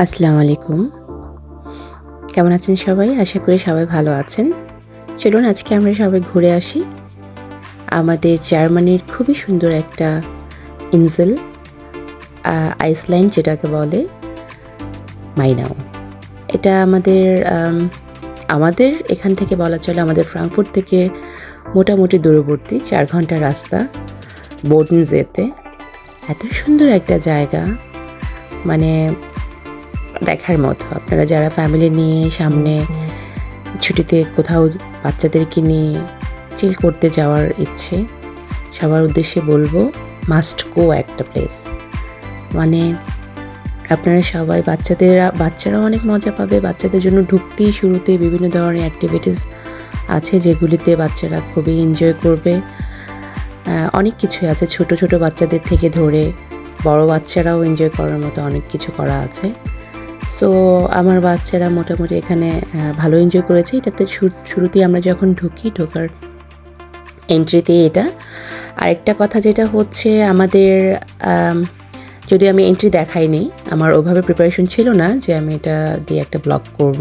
আসসালামু আলাইকুম। কেমন আছেন সবাই? আশা করি সবাই ভালো আছেন। চলুন আজকে আমরা সবাই ঘুরে আসি আমাদের জার্মানির খুবই সুন্দর একটা ইনসেল আইসল্যান্ড যেটাকে বলে মাইনাও। এটা আমাদের এখান থেকে বলা চলে আমাদের ফ্রাঙ্কফুর্ট থেকে মোটামুটি দূরবর্তী ৪ ঘন্টার রাস্তা বোডেনজেতে। এত সুন্দর একটা জায়গা, মানে দেখার মতো। আপনারা যারা ফ্যামিলি নিয়ে সামনে ছুটিতে কোথাও বাচ্চাদেরকে নিয়ে চিল করতে যাওয়ার ইচ্ছে, সবার উদ্দেশ্যে বলবো মাস্ট গো একটা প্লেস। মানে আপনারা সবাই বাচ্চারাও অনেক মজা পাবে। বাচ্চাদের জন্য ঢুকতেই শুরুতে বিভিন্ন ধরনের অ্যাক্টিভিটিস আছে যেগুলিতে বাচ্চারা খুবই এনজয় করবে। অনেক কিছুই আছে, ছোট ছোট বাচ্চাদের থেকে ধরে বড় বাচ্চারাও এনজয় করার মতো অনেক কিছু করা আছে। সো আমার বাচ্চারা মোটামুটি এখানে ভালো এনজয় করেছে। এটাতে শুরুতেই আমরা যখন ঢোকার এন্ট্রিতেই এটা। আরেকটা কথা যেটা হচ্ছে আমাদের, যদি আমি এন্ট্রি দেখাইনি, আমার ওভাবে প্রিপারেশন ছিল না যে আমি এটা দিয়ে একটা ব্লগ করব।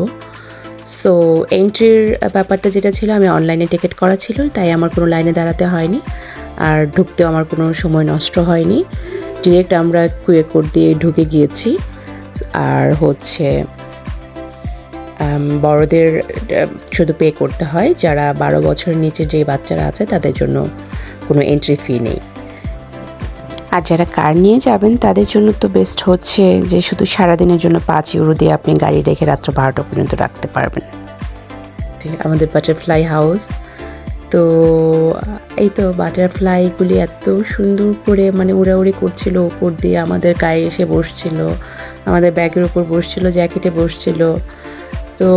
সো এন্ট্রির ব্যাপারটা যেটা ছিল, আমি অনলাইনে টিকিট করা ছিল, তাই আমার কোনো লাইনে দাঁড়াতে হয়নি, আর ঢুকতেও আমার কোনো সময় নষ্ট হয়নি। ডিরেক্ট আমরা কিউআর কোড দিয়ে ঢুকে গিয়েছি। আর হচ্ছে বড়দের শুধু পে করতে হয়, যারা 12 বছরের নিচে যে বাচ্চারা আছে তাদের জন্য কোনো এন্ট্রি ফি নেই। আর যারা কার নিয়ে যাবেন তাদের জন্য তো বেস্ট হচ্ছে যে শুধু সারাদিনের জন্য 5 ইউরো দিয়ে আপনি গাড়ি রেখে রাত্র 12টা পর্যন্ত রাখতে পারবেন। আমাদের বাটারফ্লাই হাউস, তো এই তো বাটারফ্লাইগুলি এত সুন্দর করে মানে উড়াউড়ি করছিল উপর দিয়ে, আমাদের গায়ে এসে বসছিল, আমাদের ব্যাগের উপর বসছিল, জ্যাকেটে বসছিল। তো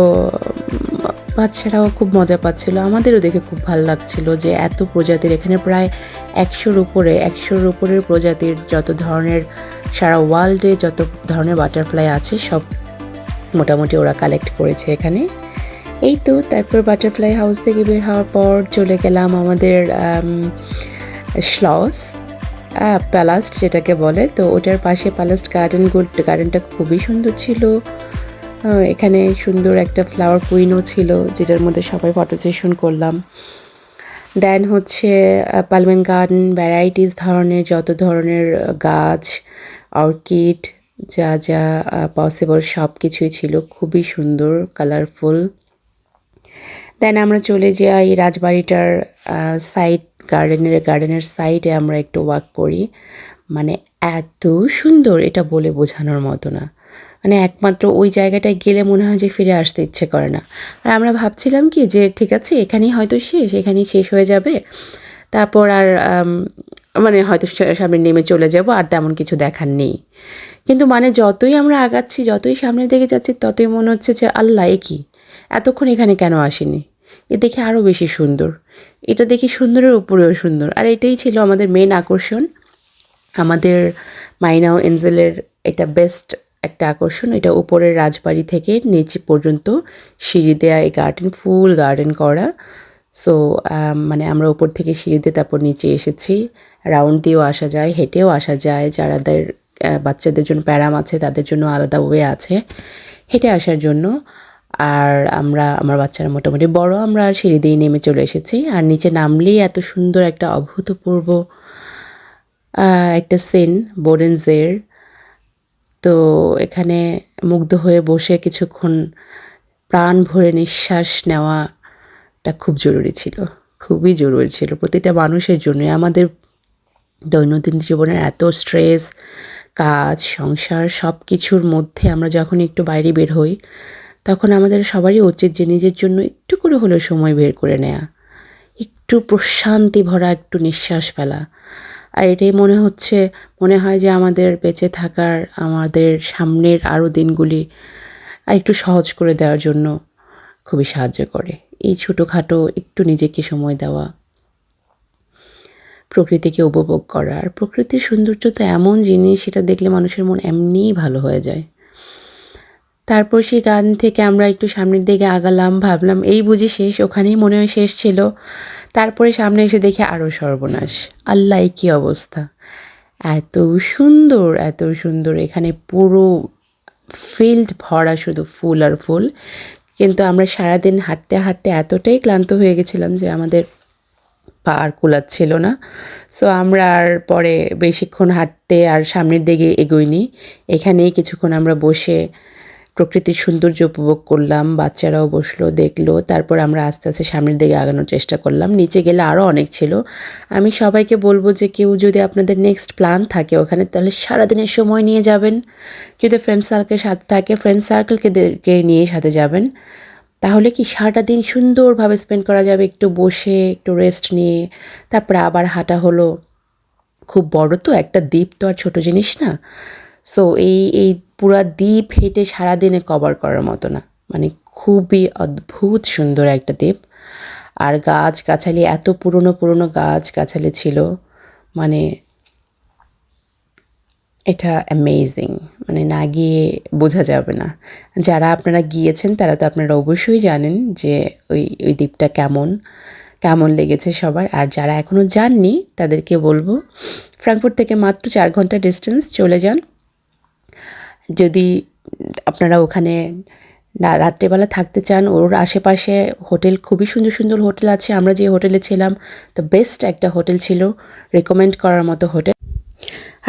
বাচ্চারাও খুব মজা পাচ্ছিল, আমাদেরও দেখে খুব ভালো লাগছিল যে এত প্রজাতির, এখানে প্রায় 100-র উপরের প্রজাতির যত ধরনের, সারা ওয়ার্ল্ডে যত ধরনের বাটারফ্লাই আছে সব মোটামুটি ওরা কালেক্ট করেছে এখানে। এই তো তারপর বাটারফ্লাই হাউস থেকে বের হওয়ার পর চলে গেলাম আমাদের শ্লস প্যালাস্ট যেটাকে বলে। তো ওটার পাশে প্যালাস্ট গার্ডেনটা খুবই সুন্দর ছিল। এখানে সুন্দর একটা ফ্লাওয়ার কুইনও ছিল যেটার মধ্যে সবাই ফটো সেশন করলাম। দেন হচ্ছে পালমেন গার্ডেন, ভ্যারাইটিস ধরনের যত ধরনের গাছ, অর্কিড, যা যা পসিবল সব কিছুই ছিল, খুবই সুন্দর, কালারফুল। দেন আমরা চলে যাই রাজবাড়িটার গার্ডেনের সাইডে আমরা একটু ওয়াক করি। মানে এত সুন্দর, এটা বলে বোঝানোর মতো না। মানে একমাত্র ওই জায়গাটায় গেলে মনে হয় যে ফিরে আসতে ইচ্ছে করে না। আর আমরা ভাবছিলাম কি যে ঠিক আছে এখানেই হয়তো এখানেই শেষ হয়ে যাবে, তারপর আর মানে হয়তো সামনে নেমে চলে যাব, আর তেমন কিছু দেখার নেই। কিন্তু মানে যতই আমরা আগাচ্ছি, যতই সামনের দিকে যাচ্ছি, ততই মনে হচ্ছে যে আল্লাহ এ কি, এতক্ষণ এখানে কেন আসিনি। এ দেখে আরও বেশি সুন্দর, এটা দেখি সুন্দরের উপরেও সুন্দর। আর এটাই ছিল আমাদের মেন আকর্ষণ, আমাদের মাইনাও এঞ্জেলের এটা বেস্ট একটা আকর্ষণ। এটা উপরের রাজবাড়ি থেকে নিচে পর্যন্ত সিঁড়ি দেয়া এই ফুল গার্ডেন করা। সো মানে আমরা উপর থেকে সিঁড়ি দিয়ে তারপর নিচে এসেছি। রাউন্ড দিয়েও আসা যায়, হেঁটেও আসা যায়, যারাদের বাচ্চাদের জন্য প্যারাম আছে তাদের জন্য আলাদা ওয়ে আছে হেঁটে আসার জন্য। আর আমার বাচ্চারা মোটামুটি বড়, আমরা সিঁড়ি দিয়ে নেমে চলে এসেছি। আর নিচে নামলেই এত সুন্দর একটা অভূতপূর্ব একটা সিন বোডেনজের। তো এখানে মুগ্ধ হয়ে বসে কিছুক্ষণ প্রাণ ভরে নিঃশ্বাস নেওয়াটা খুব জরুরি ছিল, খুবই জরুরি ছিল প্রতিটা মানুষের জন্য। আমাদের দৈনন্দিন জীবনের এত স্ট্রেস, কাজ, সংসার সব কিছুর মধ্যে আমরা যখন একটু বাইরে বের হই, তখন আমাদের সবারই উচিত যে নিজের জন্য একটু করে হলেও সময় বের করে নেওয়া, একটু প্রশান্তি ভরা একটু নিঃশ্বাস ফেলা। আর এটাই মনে হয় যে আমাদের বেঁচে থাকার, আমাদের সামনের আরও দিনগুলি একটু সহজ করে দেওয়ার জন্য খুবই সাহায্য করে এই ছোটোখাটো একটু নিজেকে সময় দেওয়া, প্রকৃতিকে উপভোগ করা। আর প্রকৃতির সৌন্দর্য তো এমন জিনিস, সেটা দেখলে মানুষের মন এমনিই ভালো হয়ে যায়। তারপর সেই গার্ডেন থেকে আমরা একটু সামনের দিকে আগালাম, ভাবলাম এই বুঝি শেষ, ওখানেই মনে হয় শেষ ছিল। তারপরে সামনে এসে দেখে আরও সর্বনাশ, আল্লাহ কী অবস্থা। এত সুন্দর, এত সুন্দর, এখানে পুরো ফিল্ড ভরা শুধু ফুল আর ফুল। কিন্তু আমরা সারাদিন হাঁটতে হাঁটতে এতটাই ক্লান্ত হয়ে গেছিলাম যে আমাদের পা আর কুলাচ্ছিল না। সো আমরা আর পরে বেশিক্ষণ হাঁটতে আর সামনের দিকে এগোইনি। এখানেই কিছুক্ষণ আমরা বসে প্রকৃতির সৌন্দর্য উপভোগ করলাম, বাচ্চারাও বসলো দেখলো। তারপর আমরা আস্তে আস্তে সামনের দিকে আগানোর চেষ্টা করলাম। নিচে গেলে আরও অনেক ছিল। আমি সবাইকে বলবো যে কেউ যদি আপনাদের নেক্সট প্ল্যান থাকে ওখানে, তাহলে সারাদিনের সময় নিয়ে যাবেন। যদি ফ্রেন্ড সার্কেল সাথে থাকে, ফ্রেন্ড সার্কেলকে নিয়ে সাথে যাবেন। তাহলে কি সারাটা দিন সুন্দরভাবে স্পেন্ড করা যাবে, একটু বসে একটু রেস্ট নিয়ে। তারপরে আবার হাঁটা হলো। খুব বড় তো, একটা দ্বীপ তো আর ছোটো জিনিস না। সো এই পুরা দ্বীপ হেঁটে সারাদিনে কভার করার মতো না, মানে খুবই অদ্ভুত সুন্দর একটা দ্বীপ। আর গাছগাছালি, এত পুরনো পুরনো গাছগাছালি ছিল, মানে এটা অ্যামেজিং, মানে না গিয়ে বোঝা যাবে না। যারা আপনারা গিয়েছেন তারা তো আপনারা অবশ্যই জানেন যে ওই দ্বীপটা কেমন লেগেছে সবার। আর যারা এখনও যাননি তাদেরকে বলবো, ফ্রাঙ্কফুর্ট থেকে মাত্র 4 ঘন্টা ডিস্টেন্স, চলে যান। যদি আপনারা ওখানে রাত্রেবেলা থাকতে চান, ওর আশেপাশে হোটেল, খুবই সুন্দর সুন্দর হোটেল আছে। আমরা যে হোটেলে ছিলাম দ্য বেস্ট একটা হোটেল ছিল, রেকমেন্ড করার মতো হোটেল।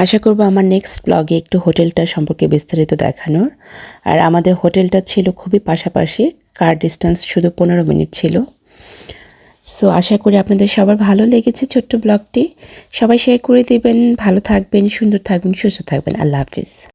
আশা করব আমার নেক্সট ব্লগে একটু হোটেলটা সম্পর্কে বিস্তারিত দেখানোর। আর আমাদের হোটেলটা ছিল খুবই পাশাপাশি, কার ডিস্টেন্স শুধু 15 মিনিট ছিল। সো আশা করি আপনাদের সবার ভালো লেগেছে ছোট্ট ব্লগটি। সবাই শেয়ার করে দেবেন। ভালো থাকবেন, সুন্দর থাকবেন, সুস্থ থাকবেন। আল্লাহ হাফিজ।